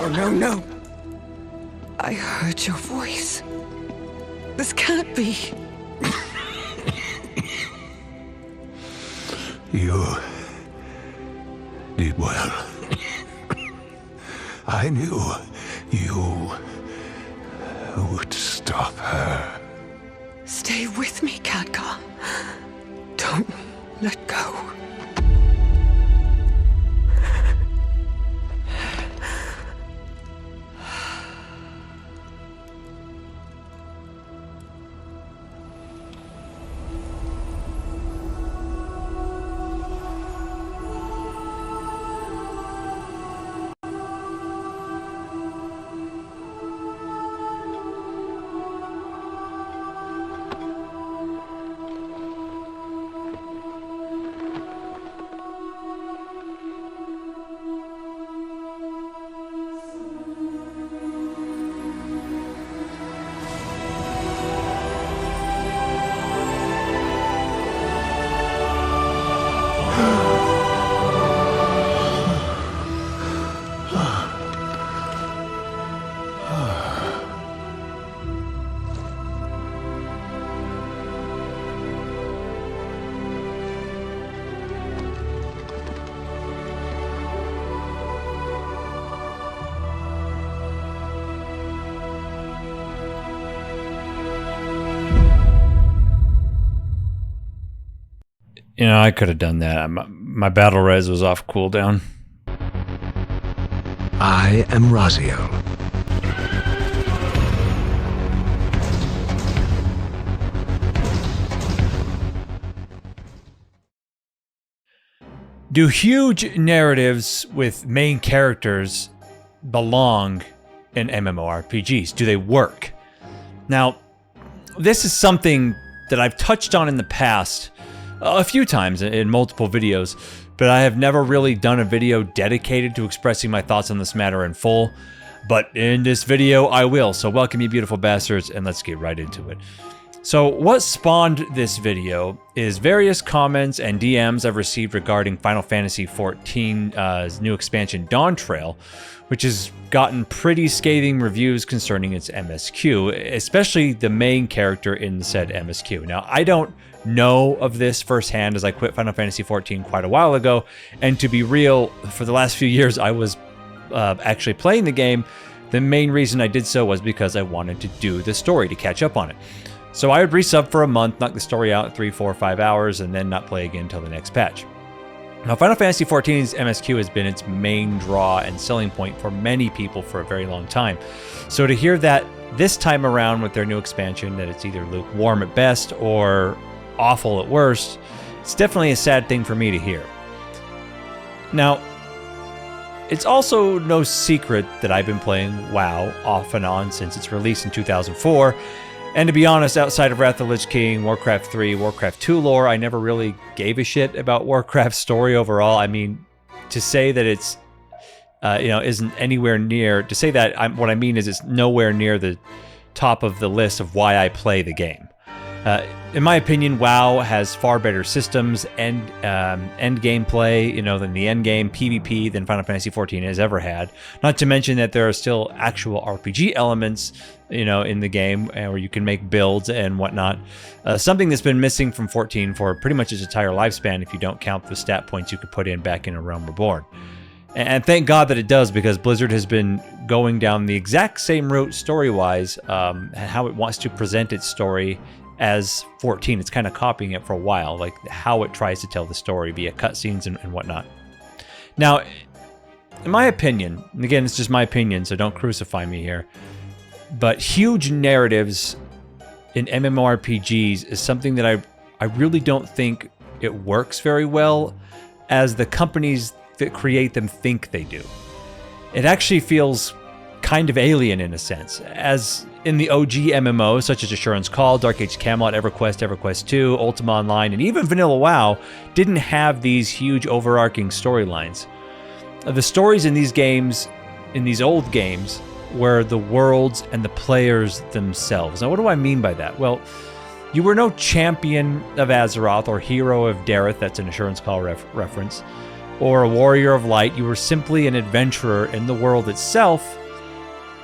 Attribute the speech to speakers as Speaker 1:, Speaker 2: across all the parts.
Speaker 1: no. I heard your voice. This can't be.
Speaker 2: You did well. I knew you would stop her.
Speaker 1: Stay with me, Khadgar. Don't let go.
Speaker 3: You know, I could have done that. My battle res was off cooldown.
Speaker 2: I am Raziel.
Speaker 3: Do huge narratives with main characters belong in MMORPGs? Do they work? Now, this is something that I've touched on in the past a few times in multiple videos, but I have never really done a video dedicated to expressing my thoughts on this matter in full. But in this video, I will. So welcome, you beautiful bastards, and let's get right into it. So what spawned this video is various comments and DMs I've received regarding Final Fantasy XIV's new expansion Dawntrail, which has gotten pretty scathing reviews concerning its MSQ, especially the main character in said MSQ. Now, I don't know of this firsthand, as I quit Final Fantasy XIV quite a while ago, and to be real, for the last few years I was actually playing the game. The main reason I did so was because I wanted to do the story, to catch up on it. So I would resub for a month, knock the story out in 3, 4, 5 hours, and then not play again until the next patch. Now, Final Fantasy XIV's MSQ has been its main draw and selling point for many people for a very long time. So to hear that this time around with their new expansion, that it's either lukewarm at best or awful at worst, it's definitely a sad thing for me to hear. Now, it's also no secret that I've been playing WoW off and on since its release in 2004, and to be honest, outside of Wrath of the Lich King, Warcraft 3, Warcraft 2 lore, I never really gave a shit about Warcraft's story overall. I mean, to say that it's, isn't anywhere near, to say that, what I mean is it's nowhere near the top of the list of why I play the game. In my opinion, WoW has far better systems and end gameplay, than the end game PvP than Final Fantasy XIV has ever had. Not to mention that there are still actual RPG elements, in the game where you can make builds and whatnot. Something that's been missing from 14 for pretty much its entire lifespan, if you don't count the stat points you could put in back in A Realm Reborn. And thank God that it does, because Blizzard has been going down the exact same route story-wise, how it wants to present its story as 14. It's kind of copying it for a while, like how it tries to tell the story via cutscenes and whatnot. Now, in my opinion, and again, it's just my opinion, so don't crucify me here, but huge narratives in MMORPGs is something that I really don't think it works very well, as the companies that create them think they do. It actually feels kind of alien in a sense, as in the OG MMOs such as Assurance Call, Dark Age Camelot, EverQuest, EverQuest 2, Ultima Online, and even Vanilla WoW didn't have these huge overarching storylines. The stories in these games, in these old games, were the worlds and the players themselves. Now, what do I mean by that? Well, you were no champion of Azeroth or hero of Dareth, that's an Assurance Call reference. or a warrior of light. You were simply an adventurer in the world itself.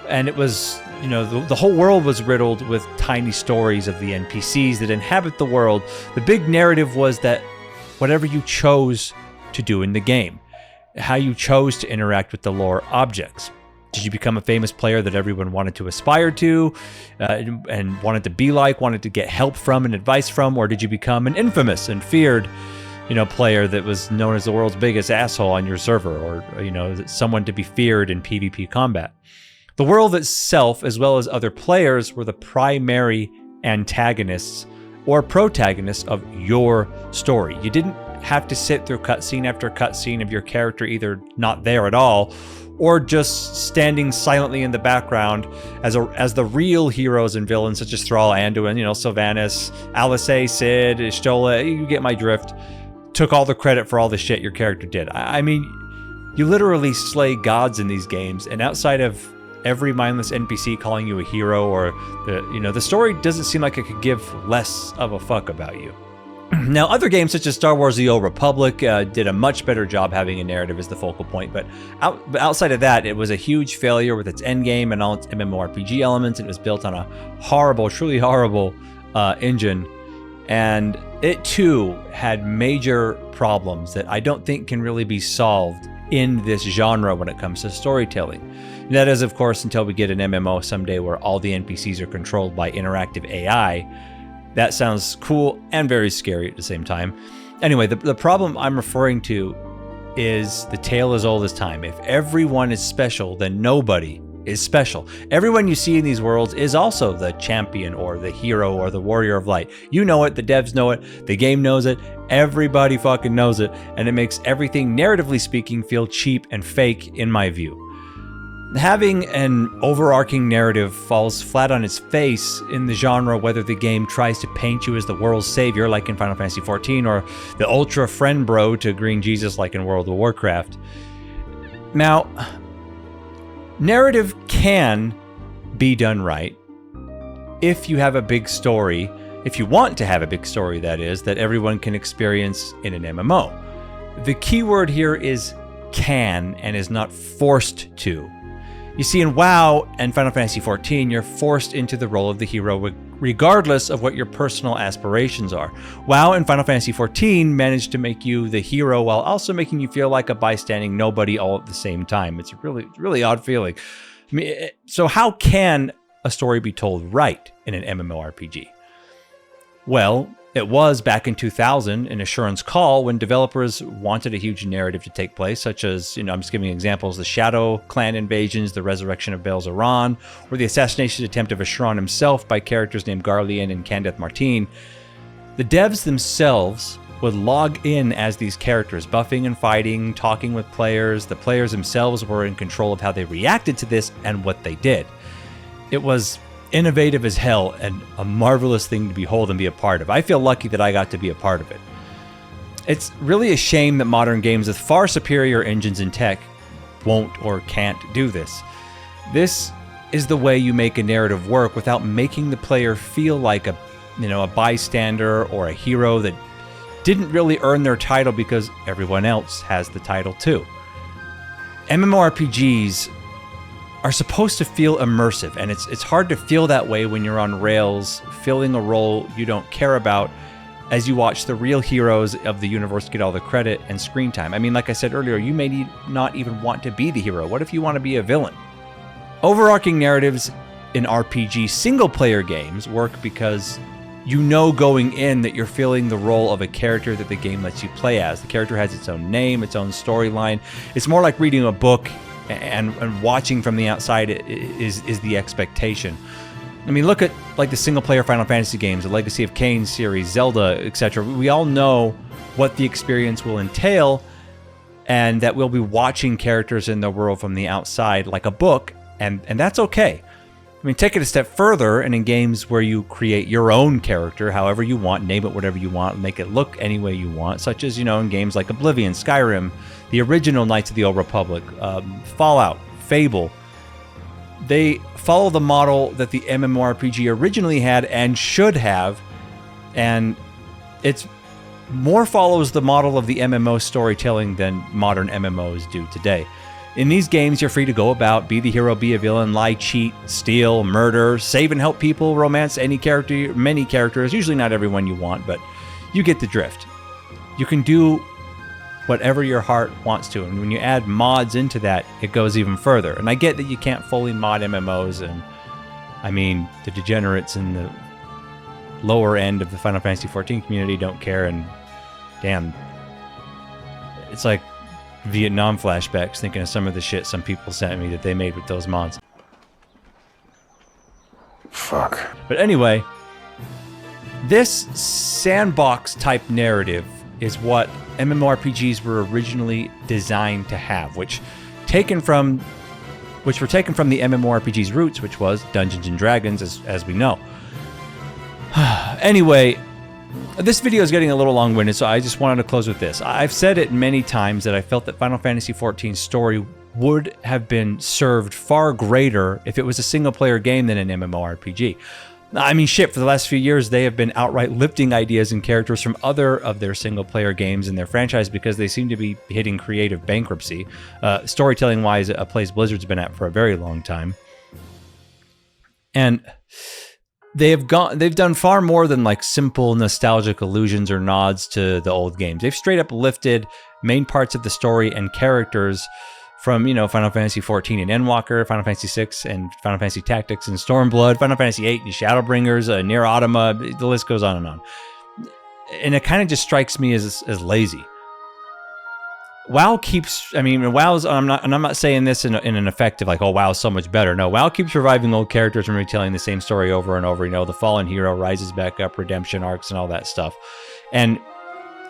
Speaker 3: And it was, you know, the whole world was riddled with tiny stories of the NPCs that inhabit the world. The big narrative was that whatever you chose to do in the game, how you chose to interact with the lore objects. Did you become a famous player that everyone wanted to aspire to and wanted to be like, wanted to get help from and advice from? Or did you become an infamous and feared, you know, player that was known as the world's biggest asshole on your server, or, you know, someone to be feared in PvP combat? The world itself, as well as other players, were the primary antagonists or protagonists of your story. You didn't have to sit through cutscene after cutscene of your character either not there at all, or just standing silently in the background as the real heroes and villains such as Thrall, Anduin, you know, Sylvanas, Alisaie, Cid, Y'shtola, you get my drift, took all the credit for all the shit your character did. I mean, you literally slay gods in these games, and outside of every mindless NPC calling you a hero, or the story doesn't seem like it could give less of a fuck about you. Now, other games such as Star Wars: The Old Republic did a much better job having a narrative as the focal point, but outside of that, it was a huge failure with its endgame and all its MMORPG elements. It was built on a horrible, truly horrible engine, and it too had major problems that I don't think can really be solved in this genre when it comes to storytelling. And that is, of course, until we get an MMO someday where all the NPCs are controlled by interactive AI. That sounds cool and very scary at the same time. Anyway, the problem I'm referring to is the tale as old as time. If everyone is special, then nobody is special. Everyone you see in these worlds is also the champion or the hero or the warrior of light. You know it, the devs know it, the game knows it, everybody fucking knows it, and it makes everything, narratively speaking, feel cheap and fake in my view. Having an overarching narrative falls flat on its face in the genre, whether the game tries to paint you as the world's savior like in Final Fantasy XIV, or the ultra friend bro to Green Jesus like in World of Warcraft. Now, narrative can be done right if you have a big story, if you want to have a big story, that is, that everyone can experience in an MMO. The key word here is can and is not forced to. You see, in WoW and Final Fantasy XIV, you're forced into the role of the hero regardless of what your personal aspirations are. WoW and Final Fantasy XIV managed to make you the hero while also making you feel like a bystanding nobody all at the same time. It's a really odd feeling. I mean, so how can a story be told right in an MMORPG? Well, it was back in 2000 in Assurance Call when developers wanted a huge narrative to take place, such as, I'm just giving examples, the Shadow Clan invasions, the resurrection of Belzeran, or the assassination attempt of Asheron himself by characters named Garlean and Candeth Martine. The devs themselves would log in as these characters, buffing and fighting, talking with players. The players themselves were in control of how they reacted to this and what they did. It was innovative as hell and a marvelous thing to behold and be a part of. I feel lucky that I got to be a part of it. It's really a shame that modern games with far superior engines and tech won't or can't do this. This is the way you make a narrative work without making the player feel like a bystander or a hero that didn't really earn their title because everyone else has the title too. MMORPGs are supposed to feel immersive, and it's hard to feel that way when you're on rails, filling a role you don't care about as you watch the real heroes of the universe get all the credit and screen time. I mean, like I said earlier, you may not even want to be the hero. What if you want to be a villain? Overarching narratives in RPG single-player games work because you know going in that you're filling the role of a character that the game lets you play as. The character has its own name, its own storyline. It's more like reading a book, and watching from the outside is the expectation. I mean, look at like the single-player Final Fantasy games, the Legacy of Kain series, Zelda, etc. We all know what the experience will entail, and that we'll be watching characters in the world from the outside like a book, and that's okay. I mean, take it a step further, and in games where you create your own character however you want, name it whatever you want, make it look any way you want, such as, in games like Oblivion, Skyrim, the original Knights of the Old Republic, Fallout, Fable, they follow the model that the MMORPG originally had and should have, and it's more follows the model of the MMO storytelling than modern MMOs do today. In these games, you're free to go about, be the hero, be a villain, lie, cheat, steal, murder, save and help people, romance any character, many characters, usually not everyone you want, but you get the drift. You can do whatever your heart wants to, and when you add mods into that, it goes even further. And I get that you can't fully mod MMOs, and I mean, the degenerates in the lower end of the Final Fantasy XIV community don't care, and damn, it's like Vietnam flashbacks thinking of some of the shit some people sent me that they made with those mods.
Speaker 2: Fuck.
Speaker 3: But anyway, this sandbox type narrative is what MMORPGs were originally designed to have, which were taken from the MMORPG's roots, which was Dungeons and Dragons, as we know. Anyway, this video is getting a little long-winded, so I just wanted to close with this. I've said it many times that I felt that Final Fantasy XIV's story would have been served far greater if it was a single-player game than an MMORPG. I mean, shit, for the last few years, they have been outright lifting ideas and characters from other of their single-player games in their franchise because they seem to be hitting creative bankruptcy. Storytelling-wise, a place Blizzard's been at for a very long time. And they've done far more than like simple nostalgic allusions or nods to the old games. They've straight up lifted main parts of the story and characters from, you know, Final Fantasy XIV and Endwalker, Final Fantasy VI and Final Fantasy Tactics and Stormblood, Final Fantasy VIII and Shadowbringers, Nier Automata, the list goes on and on. And it kind of just strikes me as lazy. WoW keeps, I mean, WoW's, I'm not saying this in an effective like, oh, WoW's so much better. No, WoW keeps reviving old characters and retelling the same story over and over. You know, the fallen hero rises back up, redemption arcs and all that stuff. And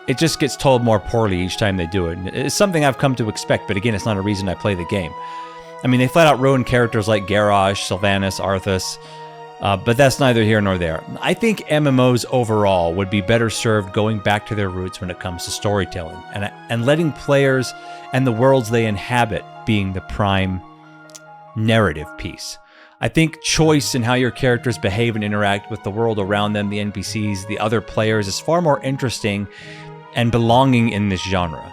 Speaker 3: it just gets told more poorly each time they do it. And it's something I've come to expect, but again, it's not a reason I play the game. I mean, they flat out ruin characters like Garrosh, Sylvanas, Arthas, but that's neither here nor there. I think MMOs overall would be better served going back to their roots when it comes to storytelling and letting players and the worlds they inhabit being the prime narrative piece. I think choice in how your characters behave and interact with the world around them, the NPCs, the other players, is far more interesting and belonging in this genre.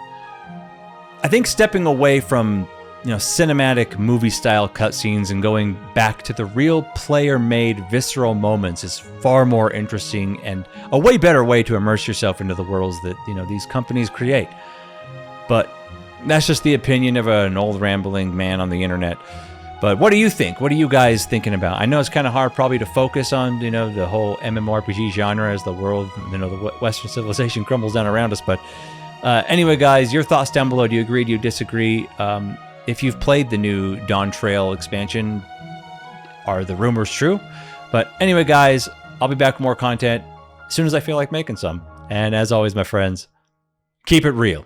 Speaker 3: I think stepping away from, you know, cinematic movie-style cutscenes and going back to the real player-made visceral moments is far more interesting and a way better way to immerse yourself into the worlds that, you know, these companies create. But that's just the opinion of an old rambling man on the internet. But what do you think? What are you guys thinking about? I know it's kind of hard probably to focus on, you know, the whole MMORPG genre as the world, you know, the Western civilization crumbles down around us. But anyway, guys, your thoughts down below. Do you agree? Do you disagree? If you've played the new Dawntrails expansion, are the rumors true? But anyway, guys, I'll be back with more content as soon as I feel like making some. And as always, my friends, keep it real.